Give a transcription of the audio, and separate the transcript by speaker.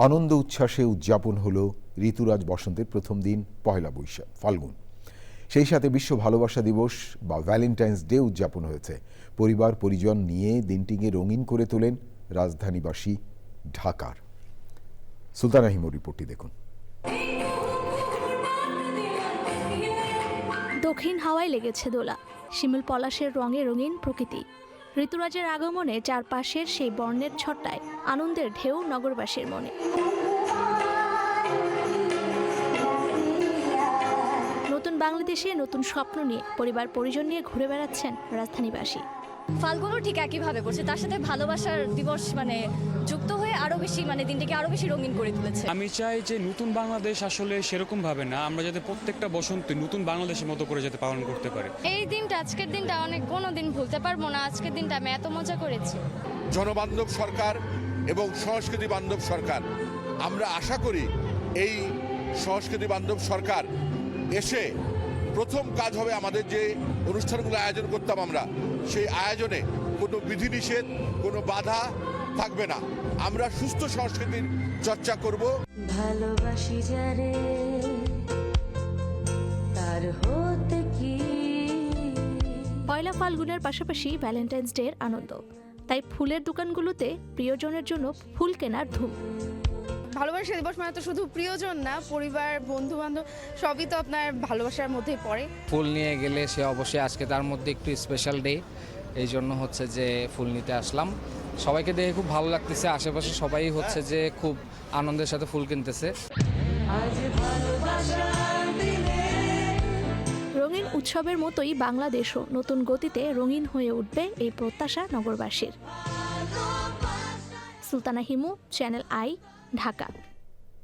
Speaker 1: আনন্দ উচ্ছ্বাসে উদযাপন হলো ঋতুরাজ বসন্তের প্রথম দিন পহেলা বৈশাখ ফাল্গুন। সেই সাথে বিশ্ব ভালোবাসা দিবস বা ভ্যালেন্টাইন্স ডে উদযাপন হয়েছে। পরিবার পরিজন নিয়ে দিনটিকে রঙিন করে তোলেন রাজধানীবাসী ঢাকার। সুলতানা হিমুর রিপোর্টটি দেখুন।
Speaker 2: দক্ষিণ হাওয়ায় লেগেছে দোলা, শিমুল পলাশের রঙে রঙিন প্রকৃতি। ঋতুরাজের আগমনে চারপাশের সেই বর্ণের ছটায় আনন্দের ঢেউ নগরবাসীর মনে। নতুন বাংলাদেশে নতুন স্বপ্ন নিয়ে পরিবার পরিজন নিয়ে ঘুরে বেড়াচ্ছেন রাজধানীবাসী।
Speaker 3: ফাল্গুনও ঠিক একইভাবে করছে, তার সাথে ভালোবাসার দিবস যুক্ত হয়ে আরো বেশি দিনটাকে আরো বেশি রঙিন করে তুলেছে।
Speaker 4: আমি চাই যে নতুন বাংলাদেশ আসলে সেরকম ভাবে না, আমরা যাতে প্রত্যেকটা বসন্তে নতুন বাংলাদেশের মতো করে যাতে পালন করতে পারি।
Speaker 3: এই দিনটা, আজকের দিনটা কোনো দিন ভুলতে পারবো না। আজকের দিনটা আমি এত মজা করেছি।
Speaker 5: জনবান্ধব সরকার এবং সংস্কৃতি বান্ধব সরকার, আমরা আশা করি এই সংস্কৃতি বান্ধব সরকার এসে প্রথম কাজ হবে আমাদের যে অনুষ্ঠানগুলো আয়োজন করতাম আমরা, সেই আয়োজনে কোনো বিধিনিষেধ, কোনো বাধা থাকবে না। আমরা সুস্থ সংস্কৃতির চর্চা করব।
Speaker 6: ভালোবাসি যারে তার হতে কি।
Speaker 2: পয়লা ফাল্গুনের পাশাপাশি ভ্যালেন্টাইন্স ডে এর আনন্দ, তাই ফুলের দোকানগুলোতে প্রিয়জনের জন্য ফুল কেনার ধুম।
Speaker 7: ভালোবাসা দিবস মানে তো শুধু প্রিয়জন না, পরিবার, বন্ধু বান্ধব সবই তো আপনার ভালোবাসার মধ্যেই পড়ে।
Speaker 8: ফুল নিয়ে গেলে সে অবশ্যই আজকে তার মধ্যে একটু স্পেশাল ডে, এই জন্য হচ্ছে যে ফুল নিতে আসলাম। সবাইকে দেখে খুব ভালো লাগতেছে, আশেপাশে সবাই হচ্ছে যে খুব আনন্দের সাথে ফুল কিনতেছে।
Speaker 2: রঙিন উৎসবের মতোই বাংলাদেশও নতুন গতিতে রঙিন হয়ে উঠবে, এই প্রত্যাশা নগরবাসীর। Sultana Himu, channel I, Dhaka.